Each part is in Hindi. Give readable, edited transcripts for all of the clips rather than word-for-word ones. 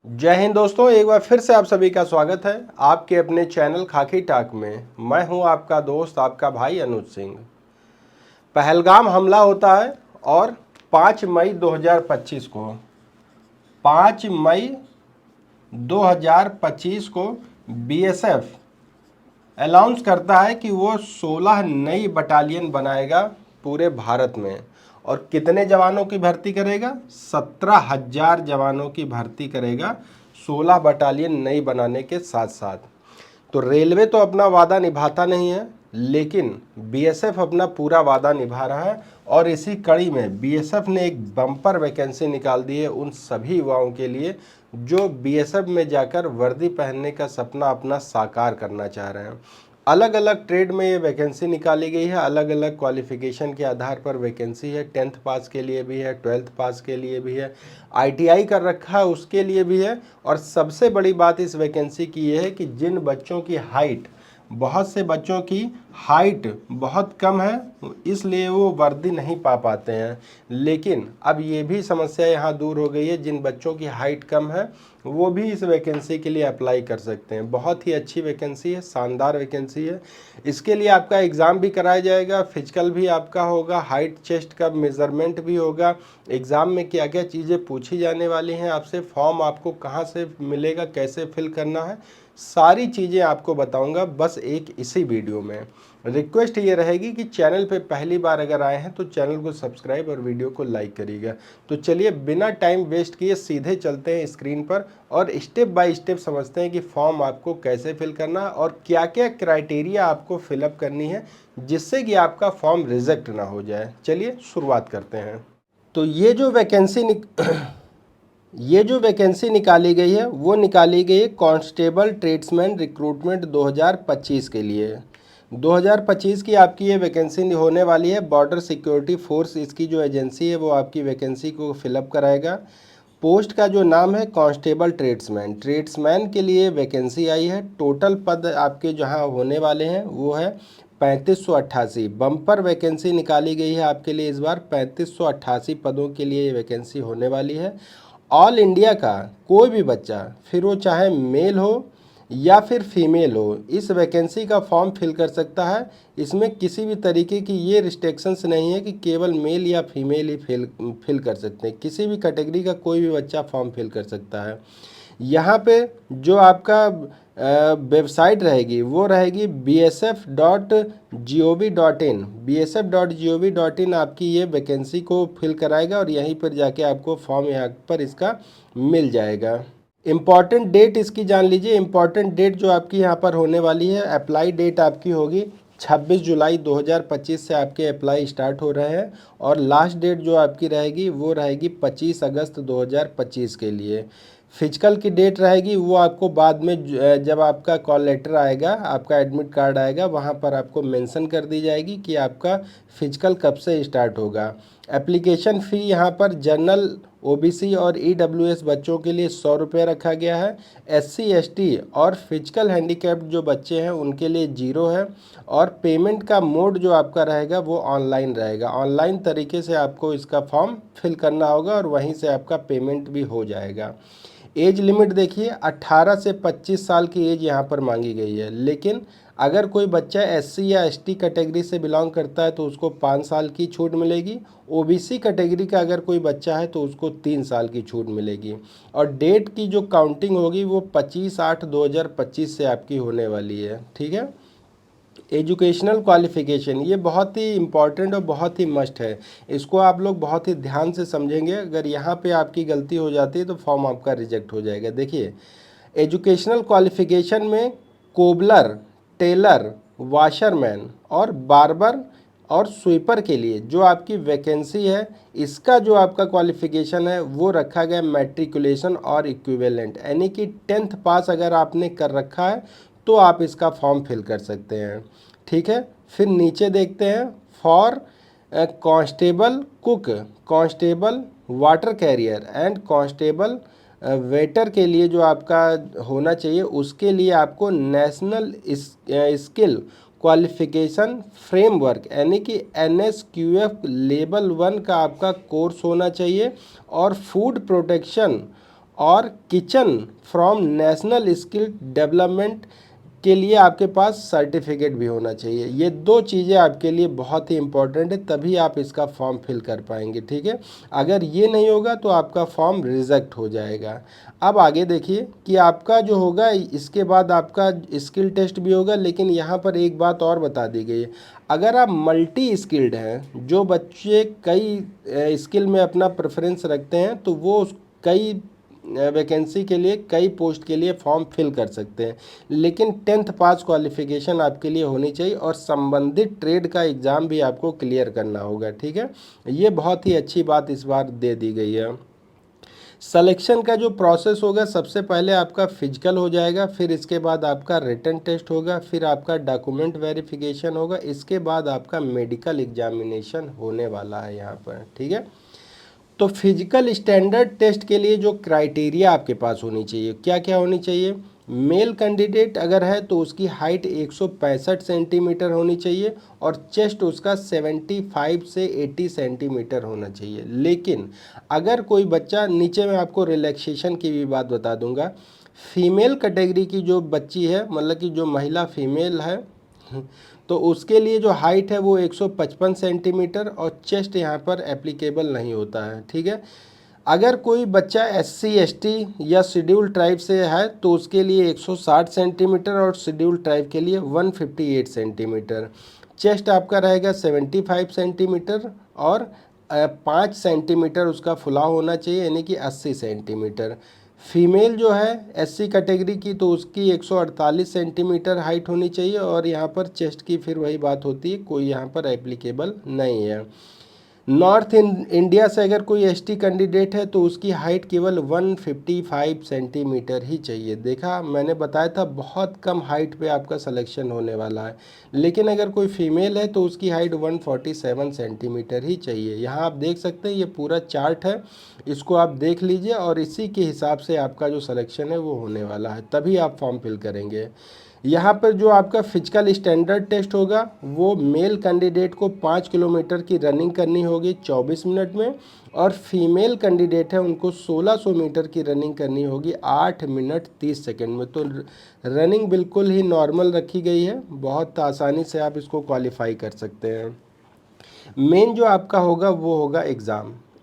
जय हिंद दोस्तों, एक बार फिर से आप सभी का स्वागत है आपके अपने चैनल खाकी टाक में। मैं हूं आपका दोस्त, आपका भाई अनुज सिंह। पहलगाम हमला होता है और 5 मई 2025 को 5 मई 2025 को बीएसएफ अनाउंस करता है कि वो 16 नई बटालियन बनाएगा पूरे भारत में। और कितने जवानों की भर्ती करेगा? 17,000 जवानों की भर्ती करेगा 16 बटालियन नई बनाने के साथ साथ। तो रेलवे तो अपना वादा निभाता नहीं है, लेकिन बीएसएफ अपना पूरा वादा निभा रहा है। और इसी कड़ी में बीएसएफ ने एक बम्पर वैकेंसी निकाल दी है उन सभी युवाओं के लिए जो बीएसएफ में जाकर वर्दी पहनने का सपना अपना साकार करना चाह रहे हैं। अलग अलग ट्रेड में ये वैकेंसी निकाली गई है, अलग अलग क्वालिफिकेशन के आधार पर वैकेंसी है। 10th पास के लिए भी है, 12th पास के लिए भी है, आईटीआई कर रखा है उसके लिए भी है। और सबसे बड़ी बात इस वैकेंसी की ये है कि जिन बच्चों की हाइट, बहुत से बच्चों की हाइट बहुत कम है, इसलिए वो वर्दी नहीं पा पाते हैं। लेकिन अब ये भी समस्या यहाँ दूर हो गई है, जिन बच्चों की हाइट कम है वो भी इस वैकेंसी के लिए अप्लाई कर सकते हैं। बहुत ही अच्छी वैकेंसी है, शानदार वैकेंसी है। इसके लिए आपका एग्ज़ाम भी कराया जाएगा, फिजिकल भी आपका होगा, हाइट चेस्ट का मेज़रमेंट भी होगा। एग्ज़ाम में क्या क्या चीज़ें पूछी जाने वाली हैं आपसे, फॉर्म आपको कहाँ से मिलेगा, कैसे फिल करना है, सारी चीज़ें आपको बताऊंगा बस एक इसी वीडियो में। रिक्वेस्ट ये रहेगी कि चैनल पे पहली बार अगर आए हैं तो चैनल को सब्सक्राइब और वीडियो को लाइक करिएगा। तो चलिए बिना टाइम वेस्ट किए सीधे चलते हैं स्क्रीन पर और स्टेप बाय स्टेप समझते हैं कि फॉर्म आपको कैसे फिल करना है और क्या क्या क्राइटेरिया आपको फिलअप करनी है जिससे कि आपका फॉर्म रिजेक्ट ना हो जाए। चलिए शुरुआत करते हैं। तो ये जो वैकेंसी निकाली गई है वो निकाली गई है कांस्टेबल ट्रेड्समैन रिक्रूटमेंट 2025 के लिए। 2025 की आपकी ये वैकेंसी होने वाली है। बॉर्डर सिक्योरिटी फोर्स इसकी जो एजेंसी है वो आपकी वैकेंसी को फिलअप कराएगा। पोस्ट का जो नाम है कांस्टेबल ट्रेड्समैन के लिए वैकेंसी आई है। टोटल पद आपके जहां होने वाले हैं वो है 3588। बम्पर वैकेंसी निकाली गई है आपके लिए इस बार। 3588 पदों के लिए ये वैकेंसी होने वाली है। ऑल इंडिया का कोई भी बच्चा, फिर वो चाहे मेल हो या फिर फीमेल हो, इस वैकेंसी का फॉर्म फिल कर सकता है। इसमें किसी भी तरीके की ये रिस्ट्रिक्शंस नहीं है कि केवल मेल या फीमेल ही फिल कर सकते हैं। किसी भी कैटेगरी का कोई भी बच्चा फॉर्म फिल कर सकता है। यहाँ पे जो आपका वेबसाइट रहेगी वो रहेगी bsf.gov.in। bsf.gov.in आपकी ये वैकेंसी को फिल कराएगा और यहीं पर जाके आपको फॉर्म यहाँ पर इसका मिल जाएगा। इम्पॉर्टेंट डेट इसकी जान लीजिए। इम्पॉर्टेंट डेट जो आपकी यहाँ पर होने वाली है, अप्लाई डेट आपकी होगी 26 जुलाई 2025 से आपके अप्लाई स्टार्ट हो रहे हैं। और लास्ट डेट जो आपकी रहेगी वो रहेगी 25 अगस्त 2025 के लिए। फिजिकल की डेट रहेगी वो आपको बाद में जब आपका कॉल लेटर आएगा, आपका एडमिट कार्ड आएगा, वहाँ पर आपको मेंशन कर दी जाएगी कि आपका फिजिकल कब से स्टार्ट होगा। एप्लीकेशन फ़ी यहाँ पर जनरल, ओबीसी और ईडब्ल्यूएस बच्चों के लिए 100 रुपये रखा गया है। एससी, एसटी और फिजिकल हैंडीकैप्ड जो बच्चे हैं उनके लिए 0 है। और पेमेंट का मोड जो आपका रहेगा वो ऑनलाइन रहेगा। ऑनलाइन तरीके से आपको इसका फॉर्म फिल करना होगा और वहीं से आपका पेमेंट भी हो जाएगा। एज लिमिट देखिए, 18 से 25 साल की एज यहाँ पर मांगी गई है। लेकिन अगर कोई बच्चा एससी या एसटी कैटेगरी से बिलोंग करता है तो उसको 5 साल की छूट मिलेगी। ओबीसी कैटेगरी का अगर कोई बच्चा है तो उसको 3 साल की छूट मिलेगी। और डेट की जो काउंटिंग होगी वो 25/8/2025 से आपकी होने वाली है। ठीक है। एजुकेशनल क्वालिफ़िकेशन ये बहुत ही इम्पॉर्टेंट और बहुत ही मस्ट है। इसको आप लोग बहुत ही ध्यान से समझेंगे। अगर यहाँ पे आपकी गलती हो जाती है तो फॉर्म आपका रिजेक्ट हो जाएगा। देखिए, एजुकेशनल क्वालिफ़िकेशन में कोबलर, टेलर, वाशरमैन और बार्बर और स्वीपर के लिए जो आपकी वैकेंसी है, इसका जो आपका क्वालिफ़िकेशन है वो रखा गया मैट्रिकुलेशन और इक्विवेलेंट, यानी कि 10th पास अगर आपने कर रखा है तो आप इसका फॉर्म फिल कर सकते हैं। ठीक है। फिर नीचे देखते हैं, for constable cook, constable water career and constable waiter के लिए जो आपका होना चाहिए उसके लिए आपको नेशनल स्किल क्वालिफिकेशन फ्रेमवर्क यानी कि NSQF लेवल 1 का आपका कोर्स होना चाहिए। और फूड प्रोटेक्शन और kitchen from national skill development के लिए आपके पास सर्टिफिकेट भी होना चाहिए। ये 2 चीज़ें आपके लिए बहुत ही इंपॉर्टेंट है, तभी आप इसका फॉर्म फिल कर पाएंगे, ठीक है। अगर ये नहीं होगा तो आपका फॉर्म रिजेक्ट हो जाएगा। अब आगे देखिए कि आपका जो होगा इसके बाद आपका स्किल टेस्ट भी होगा, लेकिन यहाँ पर एक बात और बता दी गई है, अगर आप मल्टी स्किल्ड हैं, जो बच्चे कई स्किल में अपना प्रेफरेंस रखते हैं, तो वो कई वैकेंसी के लिए, कई पोस्ट के लिए फॉर्म फिल कर सकते हैं। लेकिन 10th पास क्वालिफिकेशन आपके लिए होनी चाहिए और संबंधित ट्रेड का एग्ज़ाम भी आपको क्लियर करना होगा, ठीक है। ये बहुत ही अच्छी बात इस बार दे दी गई है। सिलेक्शन का जो प्रोसेस होगा, सबसे पहले आपका फिजिकल हो जाएगा, फिर इसके बाद आपका रिटन टेस्ट होगा, फिर आपका डॉक्यूमेंट वेरिफिकेशन होगा, इसके बाद आपका मेडिकल एग्जामिनेशन होने वाला है यहाँ पर, ठीक है। तो फिजिकल स्टैंडर्ड टेस्ट के लिए जो क्राइटेरिया आपके पास होनी चाहिए, क्या क्या होनी चाहिए। मेल कैंडिडेट अगर है तो उसकी हाइट 165 सेंटीमीटर होनी चाहिए और चेस्ट उसका 75 से 80 सेंटीमीटर होना चाहिए। लेकिन अगर कोई बच्चा, नीचे में आपको रिलैक्सेशन की भी बात बता दूंगा, फीमेल कैटेगरी की जो बच्ची है, मतलब कि जो महिला फीमेल है, तो उसके लिए जो हाइट है वो 155 सेंटीमीटर और चेस्ट यहाँ पर एप्लीकेबल नहीं होता है, ठीक है। अगर कोई बच्चा SC ST या शेड्यूल ट्राइब से है तो उसके लिए 160 सेंटीमीटर और शेड्यूल ट्राइब के लिए 158 सेंटीमीटर। चेस्ट आपका रहेगा 75 सेंटीमीटर और 5 सेंटीमीटर उसका फुलाव होना चाहिए, यानी कि 80 सेंटीमीटर। फीमेल जो है SC कैटेगरी की, तो उसकी 148 सेंटीमीटर हाइट होनी चाहिए और यहाँ पर चेस्ट की फिर वही बात होती है, कोई यहाँ पर एप्लीकेबल नहीं है। नॉर्थ इंडिया से अगर कोई ST कैंडिडेट है तो उसकी हाइट केवल 155 सेंटीमीटर ही चाहिए। देखा, मैंने बताया था बहुत कम हाइट पे आपका सिलेक्शन होने वाला है। लेकिन अगर कोई फीमेल है तो उसकी हाइट 147 सेंटीमीटर ही चाहिए। यहाँ आप देख सकते हैं, ये पूरा चार्ट है, इसको आप देख लीजिए और इसी के हिसाब से आपका जो सिलेक्शन है वो होने वाला है, तभी आप फॉर्म फिल करेंगे। यहाँ पर जो आपका फिजिकल स्टैंडर्ड टेस्ट होगा, वो मेल कैंडिडेट को 5 किलोमीटर की रनिंग करनी होगी 24 मिनट में, और फीमेल कैंडिडेट है उनको 1600 मीटर की रनिंग करनी होगी 8 मिनट 30 सेकंड में। तो रनिंग बिल्कुल ही नॉर्मल रखी गई है, बहुत आसानी से आप इसको क्वालिफाई कर सकते हैं। मेन जो आपका होगा वो होगा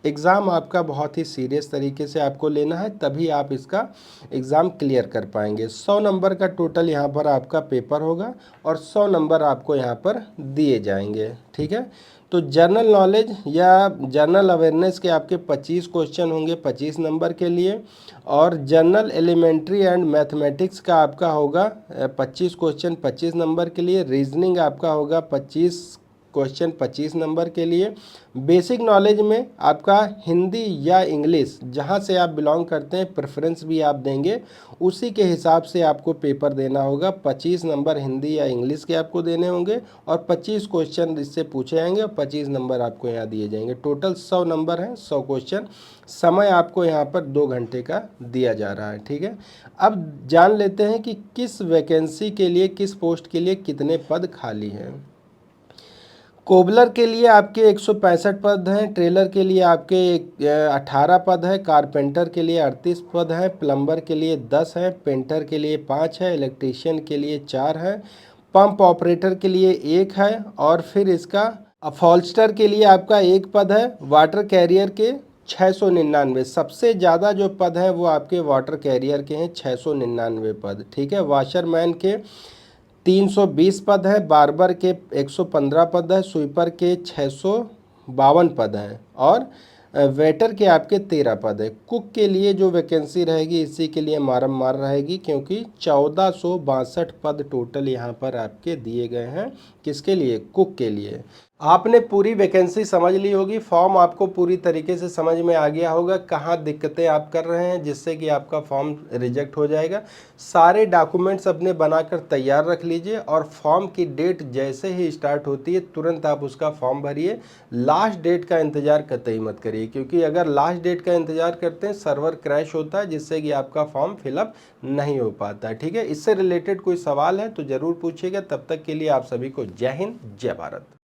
एग्ज़ाम आपका बहुत ही सीरियस तरीके से आपको लेना है, तभी आप इसका एग्ज़ाम क्लियर कर पाएंगे। 100 नंबर का टोटल यहाँ पर आपका पेपर होगा और 100 नंबर आपको यहाँ पर दिए जाएंगे, ठीक है। तो जनरल नॉलेज या जनरल अवेयरनेस के आपके 25 क्वेश्चन होंगे 25 नंबर के लिए, और जनरल एलिमेंट्री एंड मैथमेटिक्स का आपका होगा 25 क्वेश्चन 25 नंबर के लिए। रीजनिंग आपका होगा 25 क्वेश्चन 25 नंबर के लिए। बेसिक नॉलेज में आपका हिंदी या इंग्लिश, जहां से आप बिलोंग करते हैं, प्रेफरेंस भी आप देंगे, उसी के हिसाब से आपको पेपर देना होगा। 25 नंबर हिंदी या इंग्लिश के आपको देने होंगे और 25 क्वेश्चन इससे पूछे जाएंगे और 25 नंबर आपको यहाँ दिए जाएंगे। टोटल 100 नंबर हैं, 100 क्वेश्चन। समय आपको यहाँ पर 2 घंटे का दिया जा रहा है, ठीक है। अब जान लेते हैं कि किस वैकेंसी के लिए, किस पोस्ट के लिए कितने पद खाली हैं। कोबलर के लिए आपके 165 पद हैं, ट्रेलर के लिए आपके 18 पद है, कारपेंटर के लिए 38 पद हैं, प्लम्बर के लिए 10 है, पेंटर के लिए 5 है, इलेक्ट्रीशियन के लिए 4 है, पंप ऑपरेटर के लिए 1 है, और फिर इसका अपहोल्स्टर के लिए आपका 1 पद है। वाटर कैरियर के 699, सबसे ज़्यादा जो पद हैं वो आपके वाटर कैरियर के हैं, 699 पद, ठीक है। वाशरमैन के 320 पद है, बार्बर के 115 पद है, स्वीपर के 652 पद हैं, और वेटर के आपके 13 पद है। कुक के लिए जो वैकेंसी रहेगी इसी के लिए मारम मार रहेगी, क्योंकि 1462 पद टोटल यहाँ पर आपके दिए गए हैं। किसके लिए? कुक के लिए। आपने पूरी वैकेंसी समझ ली होगी, फॉर्म आपको पूरी तरीके से समझ में आ गया होगा कहाँ दिक्कतें आप कर रहे हैं जिससे कि आपका फॉर्म रिजेक्ट हो जाएगा। सारे डॉक्यूमेंट्स अपने बनाकर तैयार रख लीजिए और फॉर्म की डेट जैसे ही स्टार्ट होती है तुरंत आप उसका फॉर्म भरिए। लास्ट डेट का इंतज़ार कतई मत करिए, क्योंकि अगर लास्ट डेट का इंतज़ार करते हैं सर्वर क्रैश होता है, जिससे कि आपका फॉर्म फिलअप नहीं हो पाता है, ठीक है। इससे रिलेटेड कोई सवाल है तो ज़रूर पूछिएगा। तब तक के लिए आप सभी को जय हिंद, जय भारत।